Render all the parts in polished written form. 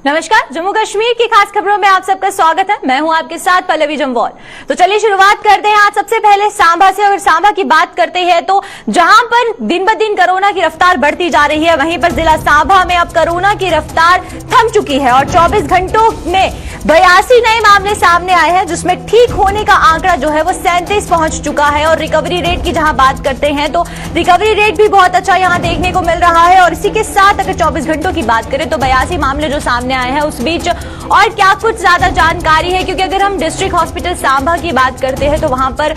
नमस्कार, जम्मू कश्मीर की खास खबरों में आप सबका स्वागत है। मैं हूं आपके साथ पल्लवी जम्वाल। तो चलिए शुरुआत करते हैं आज सबसे पहले सांबा से। अगर सांबा की बात करते हैं तो जहां पर दिन ब दिन कोरोना की रफ्तार बढ़ती जा रही है, वहीं पर जिला सांबा में अब कोरोना की रफ्तार थम चुकी है और 24 घंटों में 82 नए मामले सामने आए हैं, जिसमें ठीक होने का आंकड़ा जो है वो 37 पहुंच चुका है। और रिकवरी रेट की जहां बात करते हैं तो रिकवरी रेट भी बहुत अच्छा यहां देखने को मिल रहा है। और इसी के साथ अगर 24 घंटों की बात करें तो 82 मामले जो सामने आए हैं उस बीच और क्या कुछ ज्यादा जानकारी है, क्योंकि अगर हम डिस्ट्रिक्ट हॉस्पिटल सांबा की बात करते हैं तो वहां पर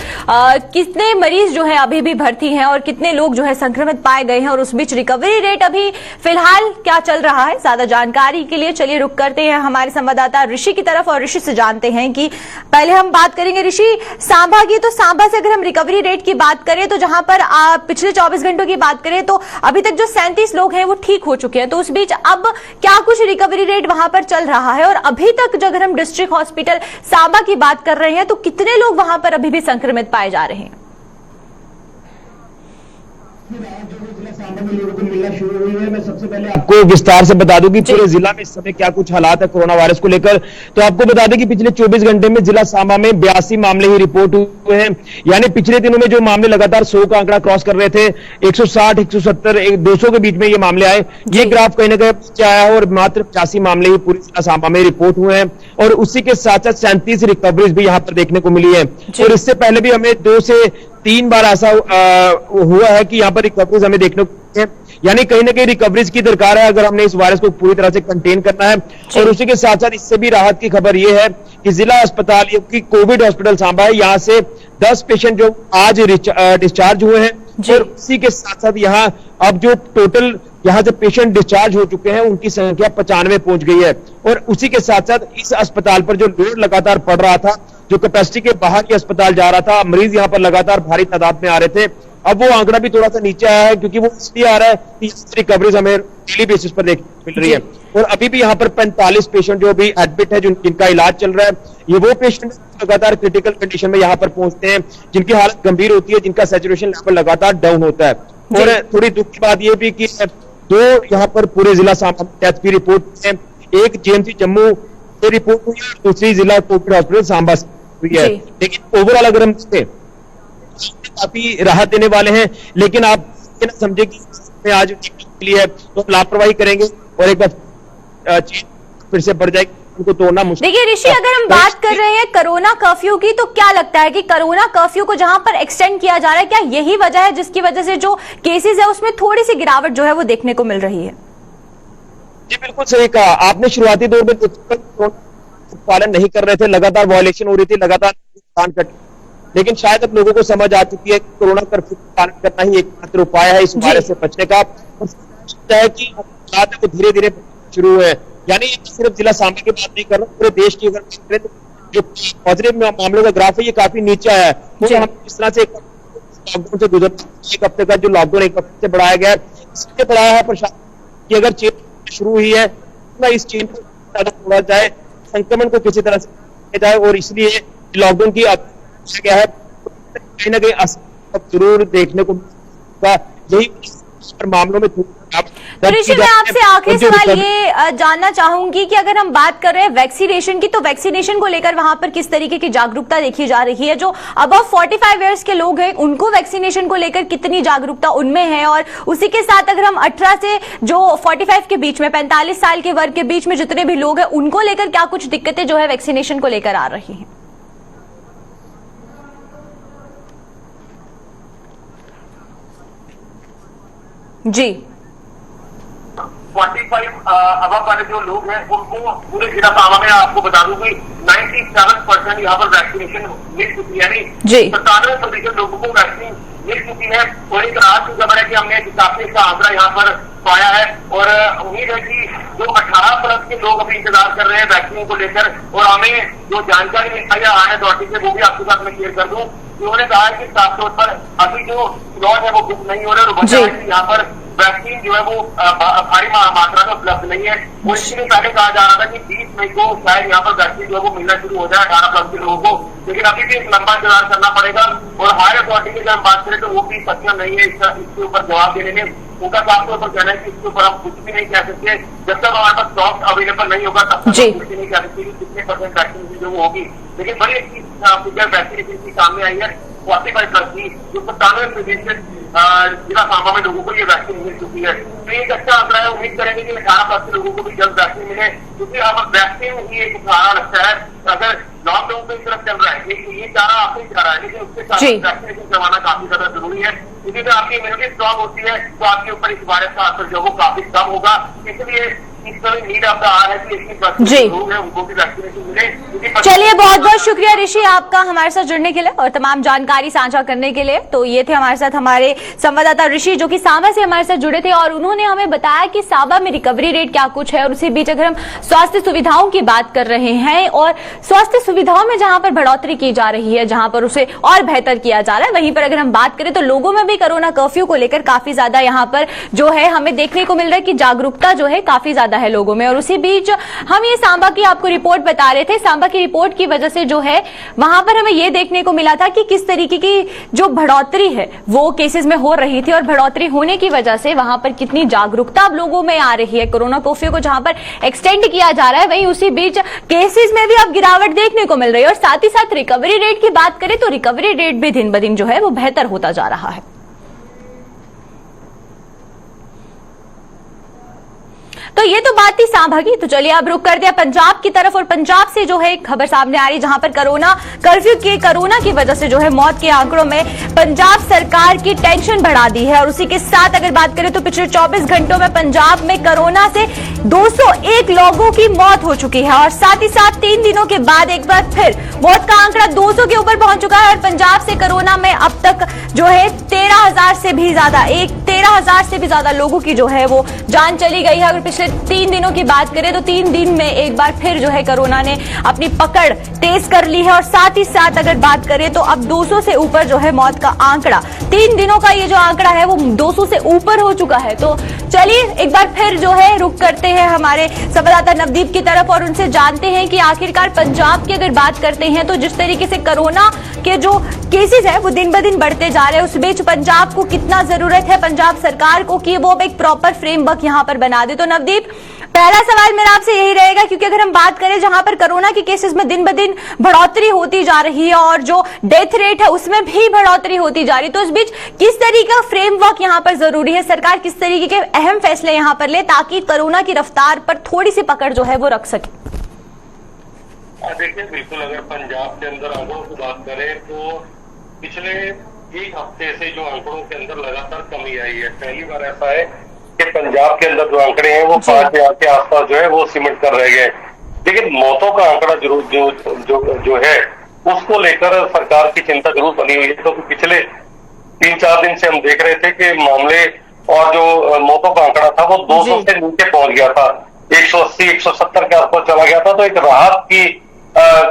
कितने मरीज जो है अभी भी भर्ती हैं और कितने लोग जो है संक्रमित पाए गए हैं और उस बीच रिकवरी रेट अभी फिलहाल क्या चल रहा है, ज्यादा जानकारी के लिए चलिए रुक करते हैं हमारे संवाददाता ऋषि की तरफ और ऋषि से जानते हैं कि पहले हम बात करेंगे ऋषि सांबा की। तो सांबा से अगर हम रिकवरी रेट की बात करें तो जहां पर पिछले 24 घंटों की बात करें तो अभी तक जो 37 लोग हैं वो ठीक हो चुके हैं, तो उस बीच अब क्या कुछ रिकवरी रेट वहां पर चल रहा है और अभी तक जो अगर हम डिस्ट्रिक्ट हॉस्पिटल सांबा की बात कर रहे हैं तो कितने लोग वहां पर अभी भी संक्रमित पाए जा रहे हैं? सांबा में लोगों को मिलना शुरू हुई है। मैं सबसे पहले आपको विस्तार से बता दूं कि पूरे जिला में इस समय क्या कुछ हालात है कोरोना वायरस को लेकर। तो आपको बता दें कि पिछले 24 घंटे में जिला सांबा में 82 मामले ही रिपोर्ट हुए हैं। यानी पिछले दिनों में जो मामले लगातार 100 का आंकड़ा क्रॉस कर रहे थे, 160, 170, 200 के बीच में ये मामले आए। ये ग्राफ कहीं ना कहीं नीचे आया है और मात्र 85 मामले ही पूरे जिला सांबा में रिपोर्ट हुए हैं। और उसी के साथ साथ 37 रिकवरीज भी यहाँ पर देखने को मिली है। और इससे पहले भी हमें 2 से 3 बार ऐसा हुआ है कि यहाँ पर रिकवरीज हमें देखने को, यानी कहीं ना कहीं रिकवरीज की दरकार है अगर हमने इस वायरस को पूरी तरह से कंटेन करना है। और उसी के साथ साथ इससे भी राहत की खबर यह है कि जिला अस्पताल की कोविड हॉस्पिटल सांबा है, यहाँ से 10 पेशेंट जो आज डिस्चार्ज हुए हैं और उसी के साथ साथ यहाँ अब जो टोटल यहाँ से पेशेंट डिस्चार्ज हो चुके हैं उनकी संख्या 95 पहुंच गई है। और उसी के साथ साथ इस अस्पताल पर जो लोड लगातार पड़ रहा था, जो कैपेसिटी के बाहर के अस्पताल जा रहा था, मरीज यहाँ पर लगातार भारी तादाद में आ रहे थे, अब वो आंकड़ा भी थोड़ा सा नीचे आया है क्योंकि वो इसलिए आ रहा है कि रिकवरीज हमें डेली बेसिस पर देखने को मिल रही है। और अभी भी यहाँ पर 45 पेशेंट जो अभी एडमिट है, जिनका इलाज चल रहा है, ये वो पेशेंट लगातार क्रिटिकल कंडीशन में यहाँ पर पहुंचते हैं, जिनकी हालत गंभीर होती है, जिनका सैचुरेशन लेवल लगातार डाउन होता है। और थोड़ी दुख की बात यह भी कि 2 यहाँ पर पूरे जिला सांबा डेथ की रिपोर्ट है, एक जेएमसी जम्मू से रिपोर्ट हुई है, दूसरी जिला कोविड हॉस्पिटल सांबा से हुई है। लेकिन ओवरऑल अगर हम देखें काफी राहत देने वाले हैं, लेकिन आप समझे कि आज के लिए तो लापरवाही करेंगे और एक बार चीज फिर से बढ़ जाएगी, उनको तोड़ना मुश्किल। देखिए ऋषि, अगर हम बात कर रहे हैं कोरोना कर्फ्यू की, तो क्या लगता है कि कोरोना कर्फ्यू को जहां पर एक्सटेंड किया जा रहा है, क्या यही वजह है जिसकी वजह से जो केसेस है उसमें थोड़ी सी गिरावट जो है वो देखने को मिल रही है? जी बिल्कुल सही कहा आपने। शुरुआती दौर में पालन नहीं कर रहे थे, लगातार वायलेशन हो रही थी, लगातार, लेकिन शायद अब लोगों को समझ आ चुकी है कि कोरोना कर्फ्यू का पालन करना ही एकमात्र उपाय है इस वायरस से बचने का। है कि वो धीरे धीरे शुरू हुए। यानी सिर्फ जिला सांबा की बात नहीं कर रहा, पूरे देश की अगर बात करें तो जो पॉजिटिव मामलों का ग्राफ है ये काफी नीचे आया है। तो हम इस तरह से लॉकडाउन से गुजर, एक हफ्ते का जो लॉकडाउन एक हफ्ते से बढ़ाया गया है, इसलिए बढ़ाया है प्रशासन की अगर चेन शुरू हुई है तो इस चेन को ज्यादा तोड़ा जाए, संक्रमण को किसी तरह से जाए। और इसलिए लॉकडाउन की क्या है कहीं ना कहीं असर जरूर देखने को मिलेगा, यही मामलों में। ऋषि, मैं आपसे आखिरी सवाल ये जानना चाहूंगी कि अगर हम बात कर रहे हैं वैक्सीनेशन की, तो वैक्सीनेशन को लेकर वहां पर किस तरीके की जागरूकता देखी जा रही है? जो अबव 45 इयर्स के लोग हैं उनको वैक्सीनेशन को लेकर कितनी जागरूकता उनमें है? और उसी के साथ अगर हम 18 से जो 45 के बीच में 45 साल के वर्ग के बीच में जितने भी लोग हैं उनको लेकर क्या कुछ दिक्कतें जो है वैक्सीनेशन को लेकर आ रही है? जी 45 अबव वाले जो लोग हैं उनको पूरे जिला सांबा में आपको बता दूं कि 97% यहाँ पर वैक्सीनेशन मिल चुकी है, यानी 97% लोगों को वैक्सीन मिल चुकी है। और एक राहत की खबर है कि हमने काफी इसका आंकड़ा यहाँ पर पाया है और उम्मीद है कि जो 18 प्लस के लोग अभी इंतजार कर रहे हैं वैक्सीन को लेकर, और हमें जो जानकारी मिली है आने अथॉरिटी से वो भी आपके साथ मैं शेयर कर दूं। उन्होंने कहा है कि साफ तौर पर अभी जो स्लॉट है वो बुक नहीं हो रहे और वजह है कि यहाँ पर वैक्सीन जो है वो भारी मात्रा में उपलब्ध नहीं है। और इसलिए पहले कहा जा रहा था कि 20 मई को शायद यहाँ पर वैक्सीन जो है वो मिलना शुरू हो जाए 18 प्लस के लोगों को, लेकिन अभी भी एक लंबा इंतजार करना पड़ेगा। और हायर अथॉरिटी की जब हम बात करें तो वो भी सक्षम नहीं है इसके ऊपर जवाब देने में। उनका साफ तौर पर कहना है कि इसके ऊपर हम कुछ भी नहीं कह सकते। जब तक हमारे पास स्टॉक अवेलेबल नहीं होगा तब तक हम कुछ भी नहीं कह सकते कि कितने % वैक्सीनेशन जो वो होगी। लेकिन बड़ी अच्छी फिगर वैक्सीनेशन की सामने आई है 45+, जो 97% जिला सांबा में लोगों को ये वैक्सीन मिल चुकी है। तो एक अच्छा आंकड़ा है। उम्मीद करेंगे कि 18+ के लोगों को भी जल्द वैक्सीन मिले, क्योंकि अब वैक्सीन ही एक सहारा लगता है। अगर लॉकडाउन तो इस तरफ चल रहा है, ये चारा आपको ही जा रहा है, लेकिन उसके साथ वैक्सीनेशन करवाना काफी ज्यादा जरूरी है। क्योंकि अगर आपकी इम्यूनिटी स्ट्रॉन्ग होती है तो आपके ऊपर इस वायरस का असर जो वो काफी कम होगा। इसलिए इस तरह नीड आपका आ है कि जी लोग हैं उनको भी वैक्सीनेशन मिले। चलिए, बहुत बहुत शुक्रिया ऋषि आपका हमारे साथ जुड़ने के लिए और तमाम जानकारी साझा करने के लिए। तो ये थे हमारे साथ हमारे संवाददाता ऋषि, जो कि सांबा से हमारे साथ जुड़े थे और उन्होंने हमें बताया कि सांबा में रिकवरी रेट क्या कुछ है। और उसी बीच अगर हम स्वास्थ्य सुविधाओं की बात कर रहे हैं और स्वास्थ्य सुविधाओं में जहां पर बढ़ोतरी की जा रही है, जहां पर उसे और बेहतर किया जा रहा है, वहीं पर अगर हम बात करें तो लोगों में भी कोरोना कर्फ्यू को लेकर काफी ज्यादा यहां पर जो है हमें देखने को मिल रहा है कि जागरूकता जो है काफी ज्यादा है लोगों में। और उसी बीच हम ये सांबा की आपको रिपोर्ट बता रहे थे। सांबा की रिपोर्ट की वजह से जो है वहां पर हमें ये देखने को मिला था कि किस तरीके की जो बढ़ोतरी है वो केसेस में हो रही थी और बढ़ोतरी होने की वजह से वहां पर कितनी जागरूकता अब लोगों में आ रही है। कोरोना कर्फ्यू को जहां पर एक्सटेंड किया जा रहा है, वहीं उसी बीच केसेस में भी अब गिरावट देखने को मिल रही है। और साथ ही साथ रिकवरी रेट की बात करें तो रिकवरी रेट भी दिन ब दिन जो है वो बेहतर होता जा रहा है। तो ये तो बात थी सांबा की। तो चलिए अब रुक कर दिया पंजाब की तरफ और पंजाब से जो है एक खबर सामने आ रही, जहां पर कोरोना की वजह से जो है मौत के आंकड़ों में पंजाब सरकार की टेंशन बढ़ा दी है। और उसी के साथ अगर बात करें तो पिछले 24 घंटों में पंजाब में कोरोना से 201 लोगों की मौत हो चुकी है। और साथ ही साथ 3 दिनों के बाद एक बार फिर मौत का आंकड़ा 200 के ऊपर पहुंच चुका है। और पंजाब से कोरोना में अब तक जो है 13,000 से भी ज्यादा लोगों की जो है वो जान चली गई है। अगर पिछले 3 दिनों की बात करें तो 3 दिन में एक बार फिर जो है कोरोना ने अपनी पकड़ तेज कर ली है। और साथ ही साथ अगर बात करें तो अब 200 से ऊपर जो है मौत का आंकड़ा, 3 दिनों का ये जो आंकड़ा है वो 200 से ऊपर हो चुका है। तो चलिए एक बार फिर जो है रुक करते हैं हमारे संवाददाता नवदीप की तरफ और उनसे जानते हैं कि आखिरकार पंजाब की अगर बात करते हैं तो जिस तरीके से कोरोना के जो केसेस है वो दिन ब दिन बढ़ते जा रहे हैं, उस बीच पंजाब को कितना जरूरत है पंजाब सरकार को कि वो एक प्रॉपर फ्रेमवर्क यहां पर बना दे। तो नवदीप, पहला सवाल मेरा आपसे यही रहेगा, क्योंकि अगर हम बात करें जहां पर कोरोना के केसेस में दिन ब दिन बढ़ोतरी होती जा रही है और जो डेथ रेट है उसमें भी बढ़ोतरी होती जा रही है, तो इस बीच किस तरीके का फ्रेमवर्क यहां पर जरूरी है, सरकार किस तरीके के अहम फैसले यहां पर ले ताकि कोरोना की रफ्तार पर थोड़ी सी पकड़ जो है वो रख सके? देखिए, बिल्कुल अगर पंजाब के अंदर आंकड़ों की बात करें तो पिछले एक हफ्ते से जो आंकड़ों के अंदर लगातार कमी आई है। पहली बार ऐसा है कि पंजाब के अंदर जो आंकड़े हैं वो 5,000 के आसपास जो है वो सिमट कर रह गए। लेकिन मौतों का आंकड़ा जो है उसको लेकर सरकार की चिंता जरूर बनी हुई है, क्योंकि पिछले 3-4 दिन से हम देख रहे थे कि मामले और जो मौतों का आंकड़ा था वो 200 से नीचे पहुंच गया था, 180-170 के आसपास चला गया था। तो एक राहत की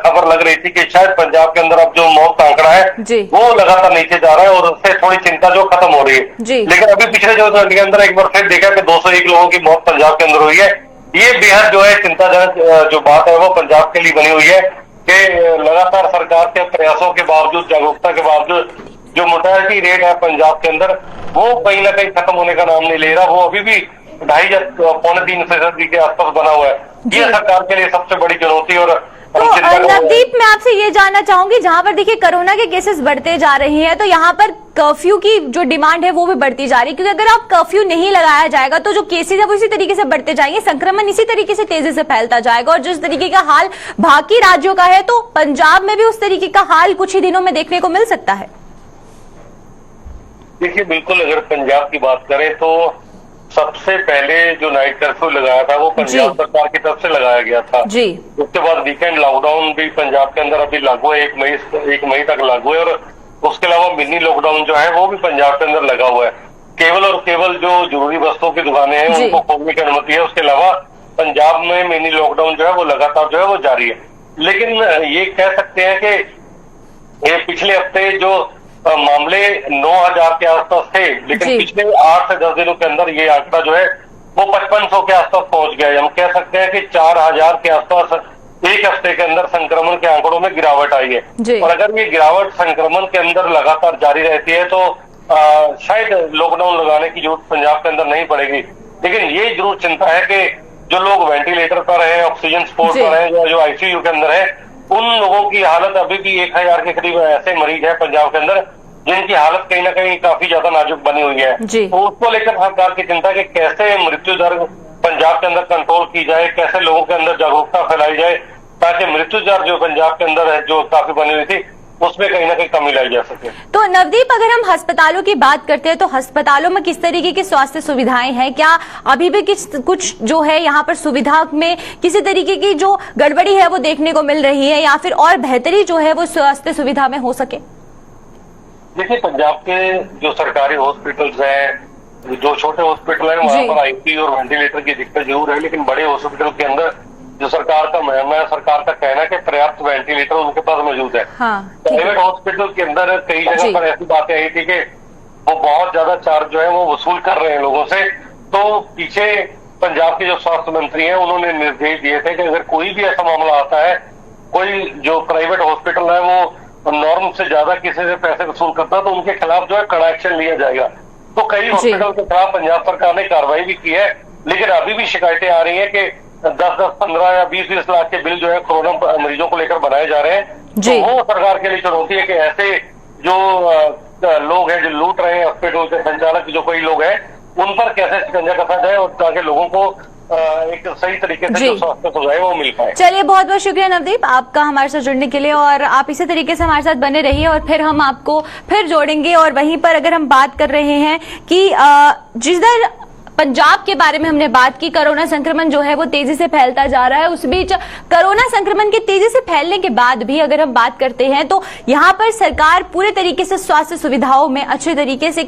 खबर लग रही थी कि शायद पंजाब के अंदर अब जो मौत का आंकड़ा है वो लगातार नीचे जा रहा है और उससे थोड़ी चिंता जो खत्म हो रही है। लेकिन अभी पिछले 24 घंटे के अंदर एक बार फिर देखा कि 201 लोगों की मौत पंजाब के अंदर हुई है। ये बेहद जो है चिंताजनक जो बात है वो पंजाब के लिए बनी हुई है कि लगातार सरकार के प्रयासों के बावजूद, जागरूकता के बावजूद जो मोर्टेलिटी रेट है पंजाब के अंदर वो कहीं ना कहीं खत्म होने का नाम नहीं ले रहा। वो अभी भी 2.5-3% के आसपास बना हुआ है। ये सरकार के लिए सबसे बड़ी चुनौती। और तो नवदीप, मैं आपसे ये जानना चाहूंगी, जहां पर देखिए कोरोना के केसेस बढ़ते जा रहे हैं तो यहाँ पर कर्फ्यू की जो डिमांड है वो भी बढ़ती जा रही है, क्योंकि अगर आप कर्फ्यू नहीं लगाया जाएगा तो जो केसेस है वो इसी तरीके से बढ़ते जाएंगे, संक्रमण इसी तरीके से तेजी से फैलता जाएगा। और जिस तरीके का हाल बाकी राज्यों का है तो पंजाब में भी उस तरीके का हाल कुछ ही दिनों में देखने को मिल सकता है। देखिए, बिल्कुल अगर पंजाब की बात करें तो सबसे पहले जो नाइट कर्फ्यू लगाया था वो पंजाब सरकार की तरफ से लगाया गया था जी। उसके बाद वीकेंड लॉकडाउन भी पंजाब के अंदर अभी लागू है, 1 मई तक लागू है। और उसके अलावा मिनी लॉकडाउन जो है वो भी पंजाब के अंदर लगा हुआ है। केवल और केवल जो जरूरी वस्तुओं की दुकानें हैं उनको खोलने की अनुमति है। उसके अलावा पंजाब में मिनी लॉकडाउन जो है वो लगातार जो है वो जारी है। लेकिन ये कह सकते हैं कि ये पिछले हफ्ते जो मामले 9,000 के आसपास थे, लेकिन पिछले 8 से 10 दिनों के अंदर ये आंकड़ा जो है वो 5500 के आसपास पहुंच गया है। हम कह सकते हैं कि 4,000 के आसपास एक हफ्ते के अंदर संक्रमण के आंकड़ों में गिरावट आई है। और अगर ये गिरावट संक्रमण के अंदर लगातार जारी रहती है तो शायद लॉकडाउन लगाने की जरूरत पंजाब के अंदर नहीं पड़ेगी। लेकिन ये जरूर चिंता है कि जो लोग वेंटिलेटर पर हैं, ऑक्सीजन सपोर्ट पर हैं, जो आईसीयू के अंदर है, उन लोगों की हालत अभी भी 1000 के करीब ऐसे मरीज हैं पंजाब के अंदर जिनकी हालत कहीं ना कहीं काफी ज्यादा नाजुक बनी हुई है। तो उसको लेकर सरकार की चिंता कि कैसे मृत्यु दर पंजाब के अंदर कंट्रोल की जाए, कैसे लोगों के अंदर जागरूकता फैलाई जाए ताकि मृत्यु दर जो पंजाब के अंदर है जो काफी बनी हुई थी उसमें कहीं ना कहीं कमी लाई जा सके। तो नवदीप, अगर हम अस्पतालों की बात करते हैं तो अस्पतालों में किस तरीके की स्वास्थ्य सुविधाएं हैं? क्या अभी भी कुछ जो है यहाँ पर सुविधा में किसी तरीके की जो गड़बड़ी है वो देखने को मिल रही है, या फिर और बेहतरी जो है वो स्वास्थ्य सुविधा में हो सके? देखिए, पंजाब के जो सरकारी हॉस्पिटल्स हैं, जो छोटे हॉस्पिटल है वहां पर आईसीयू और वेंटिलेटर की दिक्कत जरूर है, लेकिन बड़े हॉस्पिटल के अंदर जो सरकार का मानना है, सरकार का कहना है कि पर्याप्त वेंटिलेटर उनके पास मौजूद है। प्राइवेट हॉस्पिटल के अंदर कई जगह पर ऐसी बातें आई थी कि वो बहुत ज्यादा चार्ज जो है वो वसूल कर रहे हैं लोगों से। तो पीछे पंजाब के जो स्वास्थ्य मंत्री हैं उन्होंने निर्देश दिए थे कि अगर कोई भी ऐसा मामला आता है, कोई जो प्राइवेट हॉस्पिटल है वो नॉर्म से ज्यादा किसी से पैसे वसूल करता है तो उनके खिलाफ जो है कड़ा एक्शन लिया जाएगा। तो कई हॉस्पिटल के खिलाफ पंजाब सरकार ने कार्रवाई भी की है, लेकिन अभी भी शिकायतें आ रही है कि 10-10, 15 या 20-20 लाख के बिल जो है कोरोना मरीजों को लेकर बनाए जा रहे हैं। तो वो सरकार के लिए चुनौती है कि ऐसे जो लोग हैं जो लूट रहे हैं हॉस्पिटल के संचालक, जो कोई लोग हैं, उन पर कैसे शिकंजा कसा जाए और ताकि लोगों को एक सही तरीके से जो स्वास्थ्य सुविधाएं वो मिल पाए। चलिए, बहुत बहुत शुक्रिया नवदीप आपका हमारे साथ जुड़ने के लिए, और आप इसी तरीके से हमारे साथ बने रहिए और फिर हम आपको फिर जोड़ेंगे। और वहीं पर अगर हम बात कर रहे हैं कि जिधर पंजाब के बारे में हमने बात की, कोरोना संक्रमण जो है वो तेजी से फैलता जा रहा है। उस बीच कोरोना संक्रमण के तेजी से फैलने के बाद भी अगर हम बात करते हैं तो यहाँ पर सरकार पूरे तरीके से स्वास्थ्य सुविधाओं में अच्छे तरीके से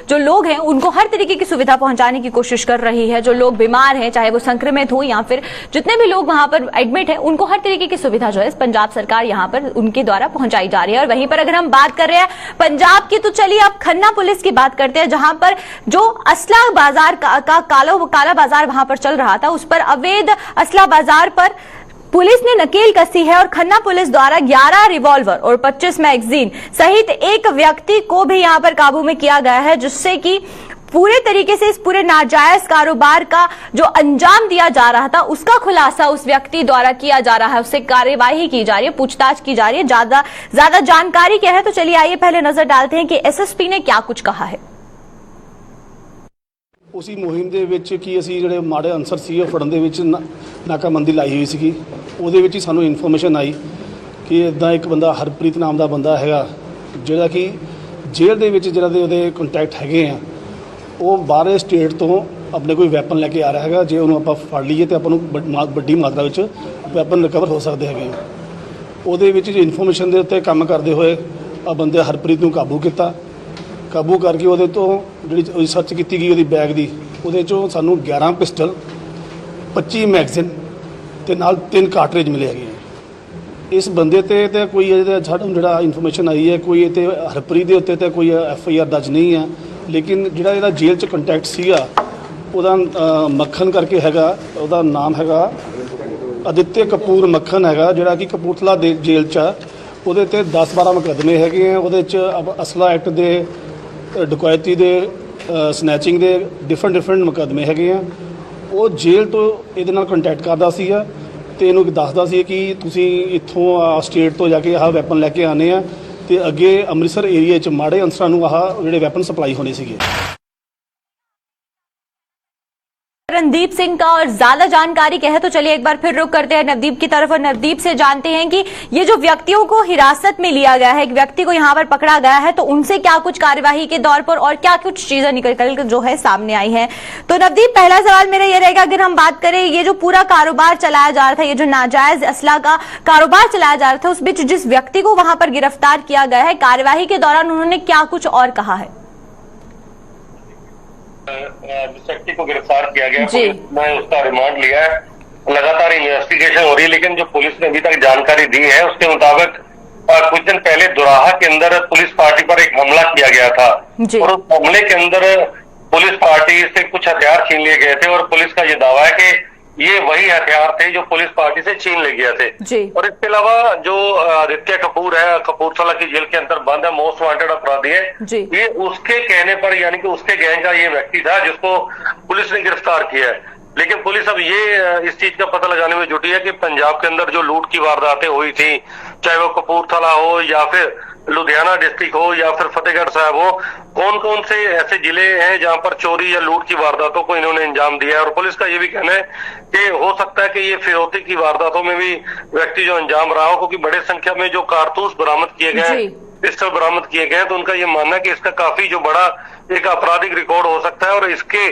जो लोग हैं उनको हर तरीके की सुविधा पहुंचाने की कोशिश कर रही है। जो लोग बीमार हैं, चाहे वो संक्रमित हो या फिर जितने भी लोग वहां पर एडमिट हैं, उनको हर तरीके की सुविधा जो है पंजाब सरकार यहाँ पर उनके द्वारा पहुंचाई जा रही है। और वहीं पर अगर हम बात कर रहे हैं पंजाब की, तो चलिए अब खन्ना पुलिस की बात करते हैं, जहां पर जो असला बाजार का काला बाजार वहां पर चल रहा था, उस पर अवैध असला बाजार पर पुलिस ने नकेल कसी है और खन्ना पुलिस द्वारा 11 रिवॉल्वर और 25 मैगजीन सहित एक व्यक्ति को भी यहां पर काबू में किया गया है, जिससे कि पूरे तरीके से इस पूरे नाजायज कारोबार का जो अंजाम दिया जा रहा था उसका खुलासा उस व्यक्ति द्वारा किया जा रहा है, उससे कार्यवाही की जा रही है, पूछताछ की जा रही है। ज्यादा जानकारी क्या है, तो चलिए आइए पहले नजर डालते हैं कि एसएसपी ने क्या कुछ कहा है। उसी मुहिम ਦੇ ਵਿੱਚ ਕੀ ਅਸੀਂ ਜਿਹੜੇ ਮਾੜੇ ਅਨਸਰ ਸੀ ਉਹ ਫੜਨ ਦੇ ਵਿੱਚ ਨਾਕਾਬੰਦੀ ਲਾਈ ਹੋਈ ਸੀਗੀ। ਉਹਦੇ ਵਿੱਚ ਹੀ ਸਾਨੂੰ ਇਨਫੋਰਮੇਸ਼ਨ ਆਈ ਕਿ ਇਦਾਂ ਇੱਕ ਬੰਦਾ ਹਰਪ੍ਰੀਤ ਨਾਮ ਦਾ ਬੰਦਾ ਹੈਗਾ ਜਿਹੜਾ ਕਿ ਜੇਲ੍ਹ ਦੇ ਵਿੱਚ ਜਿਹੜਾ ਦੇ ਉਹਦੇ ਕੰਟੈਕਟ ਹੈਗੇ ਆ, ਉਹ ਬਾਹਰ ਸਟੇਟ ਤੋਂ ਆਪਣੇ ਕੋਈ ਵੈਪਨ ਲੈ ਕੇ ਆ ਰਿਹਾ ਹੈਗਾ। ਜੇ ਉਹਨੂੰ ਆਪਾਂ ਫੜ ਲਈਏ ਤੇ ਆਪਾਂ ਨੂੰ ਵੱਡੀ ਮਾਤਰਾ ਵਿੱਚ ਵੈਪਨ ਰਿਕਵਰ ਹੋ ਸਕਦੇ ਹੈਗੇ। ਉਹਦੇ ਵਿੱਚ ਇਨਫੋਰਮੇਸ਼ਨ ਦੇ ਉੱਤੇ ਕੰਮ ਕਰਦੇ ਹੋਏ ਆ ਬੰਦੇ ਹਰਪ੍ਰੀਤ ਨੂੰ ਕਾਬੂ ਕੀਤਾ। ਕਾਬੂ ਕਰਕੇ ਉਹਦੇ ਤੋਂ ਜਿਹੜੀ ਸਰਚ ਕੀਤੀ ਗਈ ਉਹਦੀ ਬੈਗ ਦੀ, ਉਹਦੇ ਚੋਂ ਸਾਨੂੰ 11 ਪਿਸਟਲ, 25 ਮੈਗਜ਼ੀਨ ਤੇ ਨਾਲ 3 ਕਾਰਟ੍ਰਿਜ ਮਿਲੇ ਹੈਗੇ। ਇਸ ਬੰਦੇ ਤੇ ਕੋਈ ਸਾਨੂੰ ਜਿਹੜਾ ਇਨਫੋਰਮੇਸ਼ਨ ਆਈ ਹੈ, ਕੋਈ ਤੇ ਹਰਪ੍ਰੀਤ ਦੇ ਉੱਤੇ ਤੇ ਕੋਈ FIR ਦਰਜ ਨਹੀਂ ਹੈ, ਲੇਕਿਨ ਜਿਹੜਾ ਇਹਦਾ ਜੇਲ੍ਹ 'ਚ ਕੰਟੈਕਟ ਸੀਗਾ ਉਹਦਾ ਮੱਖਣ ਕਰਕੇ ਹੈਗਾ, ਉਹਦਾ ਨਾਮ ਹੈਗਾ ਅਦਿੱਤਿਆ ਕਪੂਰ ਮੱਖਣ ਹੈਗਾ, ਜਿਹੜਾ ਕਿ ਕਪੂਰਥਲਾ ਦੇ ਜੇਲ੍ਹ 'ਚ ਆ। ਉਹਦੇ ਤੇ 10-12 ਮੁਕੱਦਮੇ ਹੈਗੇ ਆ। ਉਹਦੇ 'ਚ ਅਸਲਾ ਐਕਟ ਦੇ, ਡਕੈਤੀ ਦੇ, ਸਨੈਚਿੰਗ ਦੇ ਡਿਫਰੈਂਟ ਮੁਕੱਦਮੇ ਹੈਗੇ ਆ। ਉਹ ਜੇਲ੍ਹ ਤੋਂ ਇਹਦੇ ਨਾਲ ਕੰਟੈਕਟ ਕਰਦਾ ਸੀਗਾ ਤੇ ਇਹਨੂੰ ਦੱਸਦਾ ਸੀ ਕਿ ਤੁਸੀਂ ਇੱਥੋਂ ਸਟੇਟ ਤੋਂ ਜਾ ਕੇ ਆਹ ਵੈਪਨ ਲੈ ਕੇ ਆਨੇ ਆ ਤੇ ਅੱਗੇ ਅੰਮ੍ਰਿਤਸਰ ਏਰੀਆ 'ਚ ਮਾੜੇ ਅਨਸਰਾਂ ਨੂੰ ਆਹ ਜਿਹੜੇ ਵੈਪਨ ਸਪਲਾਈ ਹੋਣੇ ਸੀਗੇ। रणदीप सिंह का और ज्यादा जानकारी कहे तो चलिए एक बार फिर रुक करते हैं नवदीप की तरफ और नवदीप से जानते हैं कि ये जो व्यक्तियों को हिरासत में लिया गया है, एक व्यक्ति को यहाँ पर पकड़ा गया है, तो उनसे क्या कुछ कार्यवाही के दौर पर और क्या कुछ चीजें निकल कर जो है सामने आई है। तो नवदीप, पहला सवाल मेरा ये रहेगा, अगर हम बात करें ये जो पूरा कारोबार चलाया जा रहा था, ये जो नाजायज असला का कारोबार चलाया जा रहा था, उस बीच जिस व्यक्ति को वहां पर गिरफ्तार किया गया है, कार्यवाही के दौरान उन्होंने क्या कुछ और कहा है? जिस व्यक्ति को गिरफ्तार किया गया, पुलिस ने उसका रिमांड लिया है, लगातार इन्वेस्टिगेशन हो रही है। लेकिन जो पुलिस ने अभी तक जानकारी दी है उसके मुताबिक कुछ दिन पहले दोराहा के अंदर पुलिस पार्टी पर एक हमला किया गया था और उस हमले के अंदर पुलिस पार्टी से कुछ हथियार छीन लिए गए थे और पुलिस का ये दावा है कि ये वही हथियार थे जो पुलिस पार्टी से छीन ले गए थे। जी। और इसके अलावा जो आदित्य कपूर है, कपूरथला की जेल के अंदर बंद है, मोस्ट वांटेड अपराधी है जी। ये उसके कहने पर, यानी कि उसके गैंग का ये व्यक्ति था जिसको पुलिस ने गिरफ्तार किया है। लेकिन पुलिस अब ये इस चीज का पता लगाने में जुटी है कि पंजाब के अंदर जो लूट की वारदातें हुई थी, चाहे वो कपूरथला हो या फिर लुधियाना डिस्ट्रिक्ट हो या फिर फतेहगढ़ साहब हो, कौन कौन से ऐसे जिले हैं जहां पर चोरी या लूट की वारदातों को इन्होंने अंजाम दिया है। और पुलिस का ये भी कहना है कि हो सकता है कि ये फिरौती की वारदातों में भी व्यक्ति जो अंजाम रहा हो, क्योंकि बड़े संख्या में जो कारतूस बरामद किए गए, पिस्टल बरामद किए गए, तो उनका ये मानना है कि इसका काफी जो बड़ा एक आपराधिक रिकॉर्ड हो सकता है और इसके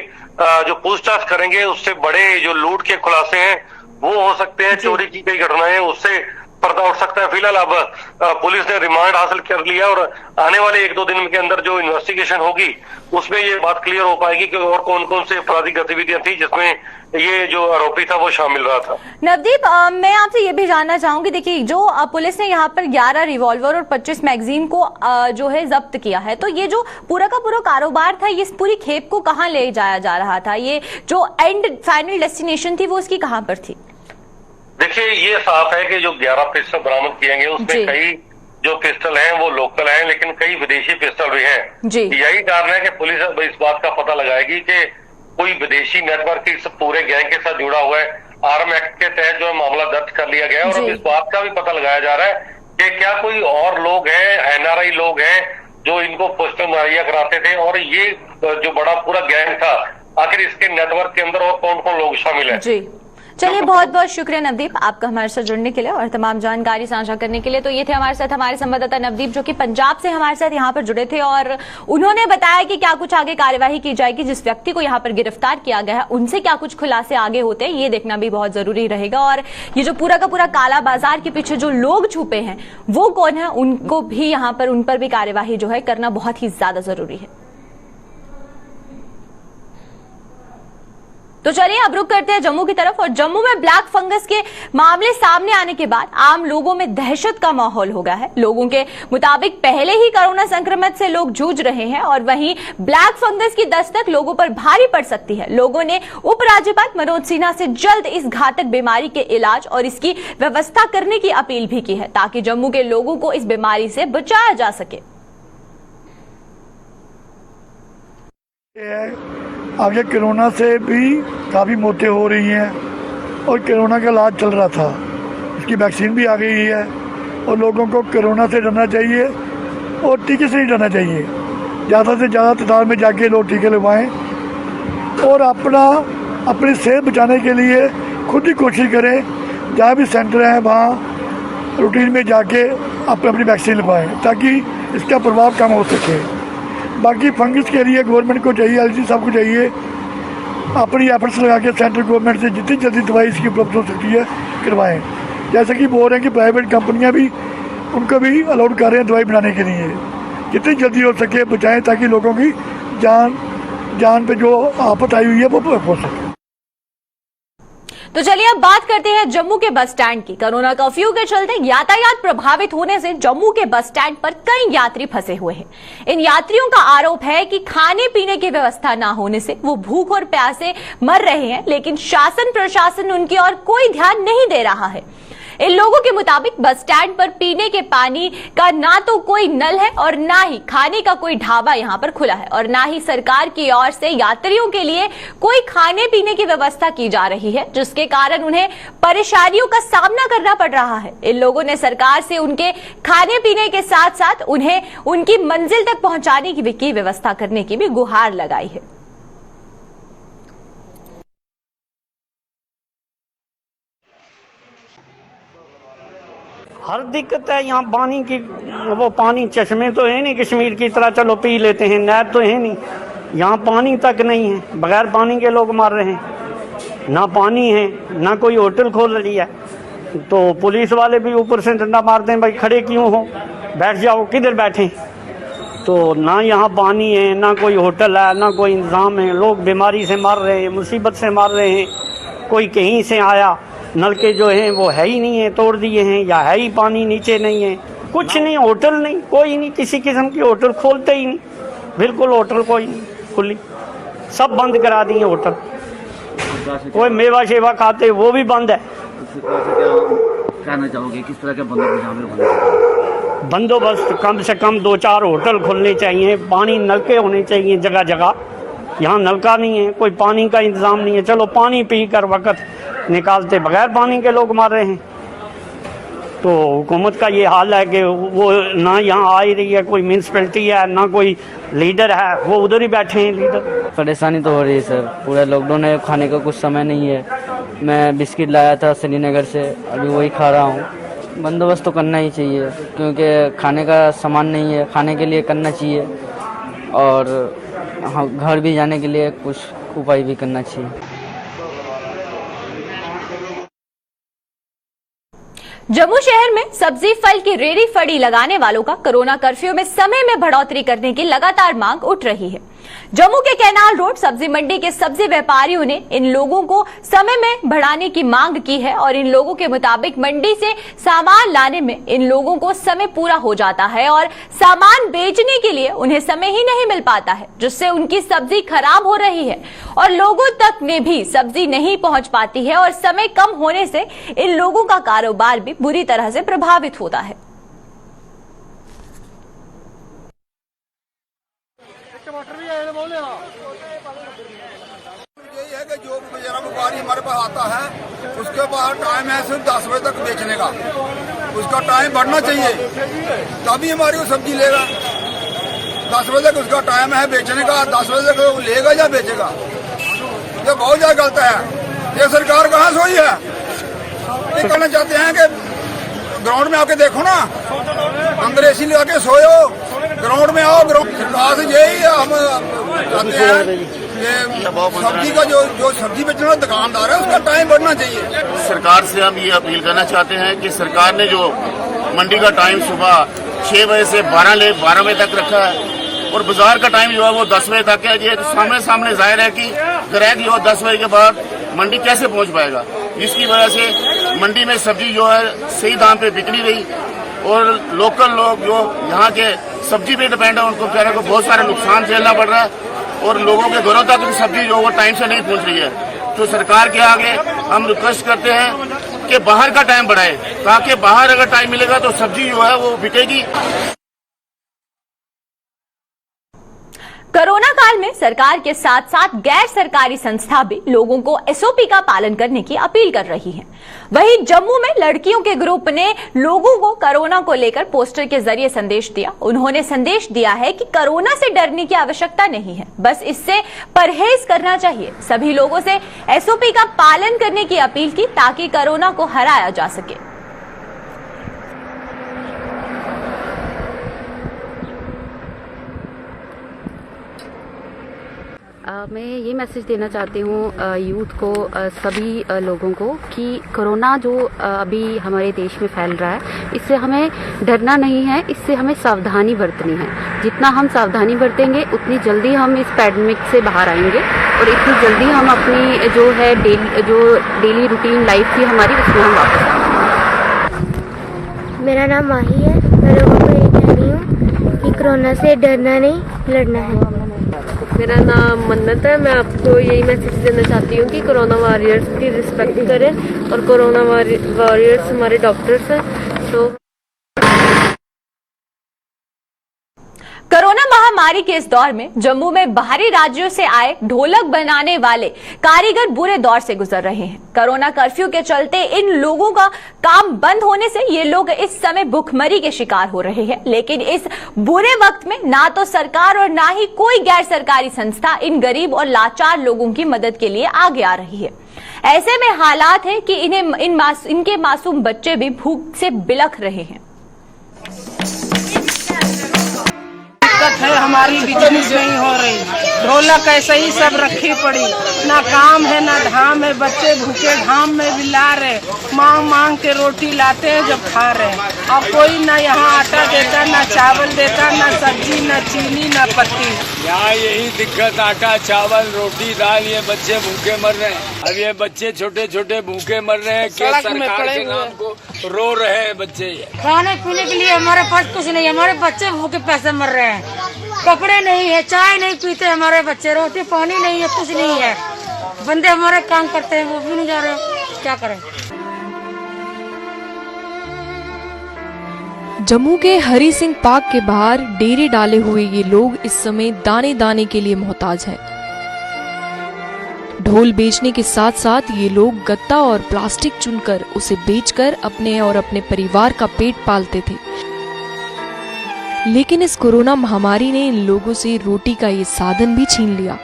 जो पूछताछ करेंगे उससे बड़े जो लूट के खुलासे हैं वो हो सकते हैं, चोरी की कई घटनाएं उससे पर्दा उठ सकता है। फिलहाल अब पुलिस ने रिमांड हासिल कर लिया और आने वाले 1-2 दिन के अंदर जो इन्वेस्टिगेशन होगी उसमें ये बात क्लियर हो पाएगी कि और कौन कौन से आपराधिक गतिविधियां थी जिसमें ये जो आरोपी था वो शामिल रहा था। नवदीप, मैं आपसे ये भी जानना चाहूंगी, देखिए जो पुलिस ने यहाँ पर 11 रिवॉल्वर और 25 मैगजीन को जो है जब्त किया है, तो ये जो पूरा का पूरा कारोबार था, ये पूरी खेप को कहाँ ले जाया जा रहा था? ये जो एंड फाइनल डेस्टिनेशन थी वो उसकी कहाँ पर थी? देखिए ये साफ है कि जो 11 पिस्टल बरामद किए गए उसमें कई जो पिस्टल हैं वो लोकल हैं, लेकिन कई विदेशी पिस्टल भी हैं। यही कारण है कि पुलिस अब इस बात का पता लगाएगी कि कोई विदेशी नेटवर्क इस पूरे गैंग के साथ जुड़ा हुआ है। आर्म एक्ट के तहत जो मामला दर्ज कर लिया गया और अब इस बात का भी पता लगाया जा रहा है कि क्या कोई और लोग हैं, NRI लोग हैं जो इनको पोस्टल मुहैया कराते थे, और ये जो बड़ा पूरा गैंग था आखिर इसके नेटवर्क के अंदर और कौन कौन लोग शामिल हैं। चलिए, बहुत बहुत शुक्रिया नवदीप आपका हमारे साथ जुड़ने के लिए और तमाम जानकारी साझा करने के लिए। तो ये थे हमारे साथ हमारे संवाददाता नवदीप, जो कि पंजाब से हमारे साथ यहाँ पर जुड़े थे और उन्होंने बताया कि क्या कुछ आगे कार्यवाही की जाएगी, जिस व्यक्ति को यहाँ पर गिरफ्तार किया गया है उनसे क्या कुछ खुलासे आगे होते हैं, ये देखना भी बहुत जरूरी रहेगा। और ये जो पूरा का पूरा काला बाजार के पीछे जो लोग छुपे हैं वो कौन है, उनको भी यहाँ पर उन पर भी कार्यवाही जो है करना बहुत ही ज्यादा जरूरी है। तो चलिए अब रुक करते हैं जम्मू की तरफ। और जम्मू में ब्लैक फंगस के मामले सामने आने के बाद आम लोगों में दहशत का माहौल हो गया है। लोगों के मुताबिक पहले ही कोरोना संक्रमण से लोग जूझ रहे हैं और वहीं ब्लैक फंगस की दस्तक लोगों पर भारी पड़ सकती है। लोगों ने उपराज्यपाल मनोज सिन्हा से जल्द इस घातक बीमारी के इलाज और इसकी व्यवस्था करने की अपील भी की है, ताकि जम्मू के लोगों को इस बीमारी से बचाया जा सके। अब ये कोरोना से भी काफ़ी मौतें हो रही हैं और कोरोना का इलाज चल रहा था, इसकी वैक्सीन भी आ गई है और लोगों को कोरोना से डरना चाहिए और टीके से नहीं डरना चाहिए। ज़्यादा से ज़्यादा तादाद में जाके लोग टीके लगवाएं और अपनी सेहत बचाने के लिए खुद ही कोशिश करें। जहाँ भी सेंटर हैं वहाँ रूटीन में जाके अपनी वैक्सीन लगवाएं ताकि इसका प्रभाव कम हो सके। बाकी फंगस के लिए गवर्नमेंट को चाहिए, LG साहब को चाहिए अपनी एफर्ट्स लगा के सेंट्रल गवर्नमेंट से जितनी जल्दी दवाई इसकी उपलब्ध हो सकती है करवाएं। जैसे कि बोल रहे हैं कि प्राइवेट कंपनियां भी उनको भी अलाउड कर रहे हैं दवाई बनाने के लिए, जितनी जल्दी हो सके बचाएं ताकि लोगों की जान पे जो आफत आई हुई है वो हो सके। तो चलिए अब बात करते हैं जम्मू के बस स्टैंड की। कोरोना कर्फ्यू के चलते यातायात प्रभावित होने से जम्मू के बस स्टैंड पर कई यात्री फंसे हुए हैं। इन यात्रियों का आरोप है कि खाने पीने की व्यवस्था न होने से वो भूख और प्यासे मर रहे हैं, लेकिन शासन प्रशासन उनकी ओर कोई ध्यान नहीं दे रहा है। इन लोगों के मुताबिक बस स्टैंड पर पीने के पानी का ना तो कोई नल है और ना ही खाने का कोई ढाबा यहां पर खुला है और ना ही सरकार की ओर से यात्रियों के लिए कोई खाने पीने की व्यवस्था की जा रही है, जिसके कारण उन्हें परेशानियों का सामना करना पड़ रहा है। इन लोगों ने सरकार से उनके खाने पीने के साथ साथ उन्हें उनकी मंजिल तक पहुंचाने की व्यवस्था करने की भी गुहार लगाई है। हर दिक्कत है यहाँ पानी की। वो पानी चश्मे तो है नहीं कश्मीर की तरह चलो पी लेते हैं, नहर तो है नहीं, यहाँ पानी तक नहीं है। बगैर पानी के लोग मर रहे हैं, ना पानी है ना कोई होटल खोल रही है। तो पुलिस वाले भी ऊपर से डंडा मारते हैं, भाई खड़े क्यों हो, बैठ जाओ, किधर बैठे। तो ना यहाँ पानी है, ना कोई होटल है, ना कोई इंतज़ाम है। लोग बीमारी से मर रहे हैं, मुसीबत से मर रहे हैं। कोई कहीं से आया, नलके जो हैं वो है ही नहीं है, तोड़ दिए हैं, या है ही पानी नीचे नहीं है, कुछ नहीं, होटल नहीं, कोई नहीं, किसी किस्म की होटल खोलते ही नहीं, बिल्कुल होटल कोई नहीं खुली, सब बंद करा दिए होटल। सरकार से कोई मेवा शेवा खाते वो भी बंद है। सरकार से क्या कहना चाहोगे, किस तरह के बंदोबस्त यहाँ पे होने चाहिए? बंदोबस्त कम से कम 2-4 होटल खुलने चाहिए, पानी नलके होने चाहिए जगह जगह। यहाँ नलका नहीं है, कोई पानी का इंतजाम नहीं है। चलो पानी पी कर वक्त निकालते, बगैर पानी के लोग मर रहे हैं। तो हुकूमत का ये हाल है कि वो ना यहाँ आ ही रही है, कोई म्यूनसिपैलिटी है ना कोई लीडर है, वो उधर ही बैठे हैं लीडर। परेशानी तो हो रही है सर, पूरा लॉकडाउन है, खाने का कुछ समय नहीं है। मैं बिस्किट लाया था श्रीनगर से, अभी वही खा रहा हूँ। बंदोबस्त तो करना ही चाहिए क्योंकि खाने का सामान नहीं है, खाने के लिए करना चाहिए और हाँ, घर भी जाने के लिए कुछ उपाय भी करना चाहिए। जम्मू शहर में सब्जी फल की रेडी फड़ी लगाने वालों का कोरोना कर्फ्यू में समय में बढ़ोतरी करने की लगातार मांग उठ रही है। जम्मू के कैनाल रोड सब्जी मंडी के सब्जी व्यापारियों ने इन लोगों को समय में बढ़ाने की मांग की है और इन लोगों के मुताबिक मंडी से सामान लाने में इन लोगों को समय पूरा हो जाता है और सामान बेचने के लिए उन्हें समय ही नहीं मिल पाता है, जिससे उनकी सब्जी खराब हो रही है और लोगों तक में भी सब्जी नहीं पहुंच पाती है और समय कम होने से इन लोगों का कारोबार भी बुरी तरह से प्रभावित होता है। यही है कि जो बेचारा व्यापारी हमारे पास आता है उसके पास टाइम है सिर्फ 10 बजे तक बेचने का, उसका टाइम बढ़ना चाहिए तभी हमारी वो सब्जी लेगा। 10 बजे तक उसका टाइम है बेचने का, 10 बजे तक वो लेगा या बेचेगा। ये बहुत ज्यादा गलत है। ये सरकार कहाँ सोई है? ये कहना चाहते हैं कि ग्राउंड में आके देखो ना, अंदर एसी लगा के सोयो, ग्राउंड में आओ। ग्राउंड सरकार से यही हम चाहते हैं कि सब्जी का जो सब्जी बेचने वाला दुकानदार है उसका टाइम बढ़ना चाहिए। सरकार से हम ये अपील करना चाहते हैं कि सरकार ने जो मंडी का टाइम सुबह 6 बजे से 12 बजे तक रखा है और बाजार का टाइम जो है वो 10 बजे तक है। ये सामने सामने जाहिर है कि ग्राहक जो 10 बजे के बाद मंडी कैसे पहुंच पाएगा, जिसकी वजह से मंडी में सब्जी जो है सही दाम पे बिक नहीं रही और लोकल लोग जो यहाँ के सब्जी पे डिपेंड है उनको बेचारे को बहुत सारा नुकसान झेलना पड़ रहा है और लोगों के घरों तक सब्जी जो वो टाइम से नहीं पहुंच रही है। तो सरकार के आगे हम रिक्वेस्ट करते हैं कि बाहर का टाइम बढ़ाए ताकि बाहर अगर टाइम मिलेगा तो सब्जी जो है वो बिकेगी। कोरोना काल में सरकार के साथ साथ गैर सरकारी संस्था भी लोगों को एसओपी का पालन करने की अपील कर रही हैं। वहीं जम्मू में लड़कियों के ग्रुप ने लोगों को कोरोना को लेकर पोस्टर के जरिए संदेश दिया। उन्होंने संदेश दिया है कि कोरोना से डरने की आवश्यकता नहीं है, बस इससे परहेज करना चाहिए। सभी लोगों से एसओपी का पालन करने की अपील की ताकि कोरोना को हराया जा सके। मैं ये मैसेज देना चाहती हूँ यूथ को, सभी लोगों को कि कोरोना जो अभी हमारे देश में फैल रहा है इससे हमें डरना नहीं है, इससे हमें सावधानी बरतनी है। जितना हम सावधानी बरतेंगे उतनी जल्दी हम इस पैंडेमिक से बाहर आएंगे और इतनी जल्दी हम अपनी जो है डेली रूटीन लाइफ थी हमारी उसमें हम वापस आएंगे। मेरा नाम माही है। मैं लोगों को ये कह रही हूँ कि कोरोना से डरना नहीं, लड़ना है। मेरा नाम मन्नत है। मैं आपको यही मैसेज देना चाहती हूँ कि कोरोना वॉरियर्स की रिस्पेक्ट करें और कोरोना वॉरियर्स हमारे डॉक्टर्स हैं। तो कोरोना महामारी के इस दौर में जम्मू में बाहरी राज्यों से आए ढोलक बनाने वाले कारीगर बुरे दौर से गुजर रहे हैं। कोरोना कर्फ्यू के चलते इन लोगों का काम बंद होने से ये लोग इस समय भूखमरी के शिकार हो रहे हैं। लेकिन इस बुरे वक्त में ना तो सरकार और ना ही कोई गैर सरकारी संस्था इन गरीब और लाचार लोगों की मदद के लिए आगे आ रही है। ऐसे में हालात है कि इनके मासूम बच्चे भी भूख से बिलख रहे हैं। है हमारी बिजनेस नहीं हो रही, ढोलक ऐसे ही सब रखी पड़ी, ना काम है ना धाम है। बच्चे भूखे घाम में बिला रहे, मांग मांग के रोटी लाते हैं जब खा रहे हैं। अब कोई ना यहाँ आटा देता, ना चावल देता, ना सब्जी, ना चीनी, ना पत्ती। यहाँ यही दिक्कत, आटा चावल रोटी दाल, ये बच्चे भूखे मर रहे हैं। अब ये बच्चे छोटे छोटे भूखे मर रहे हैं कि सरकार के नाम को रो रहे हैं बच्चे। खाने पीने के लिए हमारे पास कुछ नहीं, हमारे बच्चे भूखे पैसे मर रहे हैं। कपड़े नहीं है, चाय नहीं पीते हमारे बच्चे, रोटी पानी नहीं है, कुछ नहीं है। बंदे हमारे काम करते हैं वो भी नहीं जा रहे, क्या करें। जम्मू के हरी सिंह पार्क के बाहर डेरे डाले हुए ये लोग इस समय दाने दाने के लिए मोहताज हैं। ढोल बेचने के साथ साथ ये लोग गत्ता और प्लास्टिक चुनकर उसे बेचकर अपने और अपने परिवार का पेट पालते थे। लेकिन इस कोरोना महामारी ने इन लोगों से रोटी का ये साधन भी छीन लिया।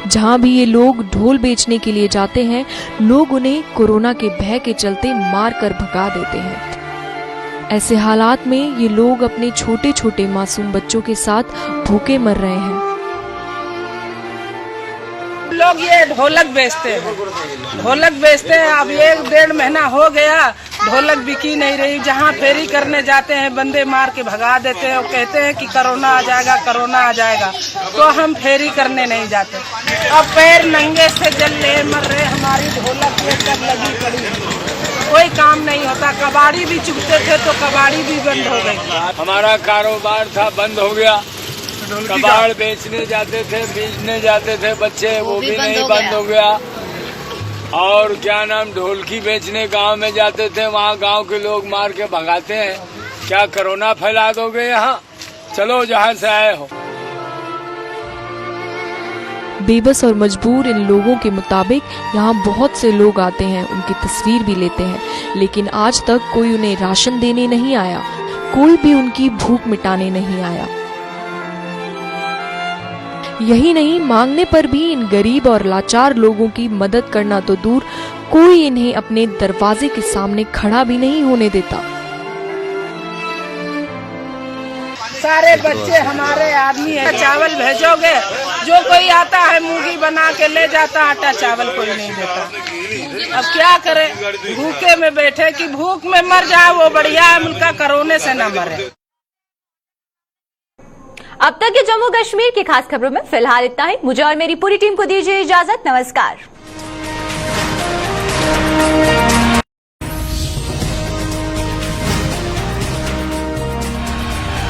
जहां भी ये लोग ढोल बेचने के लिए जाते हैं, लोग उन्हें कोरोना के भय के चलते मार कर भगा देते हैं। ऐसे हालात में ये लोग अपने छोटे छोटे मासूम बच्चों के साथ भूखे मर रहे हैं। लोग ये ढोलक बेचते हैं। अब 1-1.5 महीना हो गया, ढोलक बिकी नहीं रही। जहाँ फेरी करने जाते हैं बंदे मार के भगा देते हैं और कहते हैं कि कोरोना आ जाएगा, तो हम फेरी करने नहीं जाते। अब पैर नंगे से जल रहे मर रहे, हमारी ढोलक ये सब लगी पड़ी, कोई काम नहीं होता। कबाड़ी भी चुगते थे तो कबाड़ी भी बंद हो गई। हमारा कारोबार था बंद हो गया, कबाड़ बेचने जाते थे बच्चे, वो भी नहीं बंद हो गया। और क्या नाम, ढोलकी बेचने गांव में जाते थे, वहाँ गांव के लोग मार के भगाते हैं। क्या कोरोना फैला दोगे यहाँ? चलो जहाँ से आए हो। बेबस और मजबूर इन लोगों के मुताबिक यहाँ बहुत से लोग आते हैं, उनकी तस्वीर भी लेते हैं, लेकिन आज तक कोई उन्हें राशन देने नहीं आया, कोई भी उनकी भूख मिटाने नहीं आया। यही नहीं, मांगने पर भी इन गरीब और लाचार लोगों की मदद करना तो दूर, कोई इन्हें अपने दरवाजे के सामने खड़ा भी नहीं होने देता। सारे बच्चे हमारे आदमी है। चावल भेजोगे, जो कोई आता है मूंगी बना के ले जाता, आटा चावल कोई नहीं देता। अब क्या करे, भूखे में बैठे कि भूख में मर जाए वो बढ़िया है, उनका कोरोना से न मरे। अब तक के जम्मू कश्मीर की खास खबरों में फिलहाल इतना ही। मुझे और मेरी पूरी टीम को दीजिए इजाजत। नमस्कार।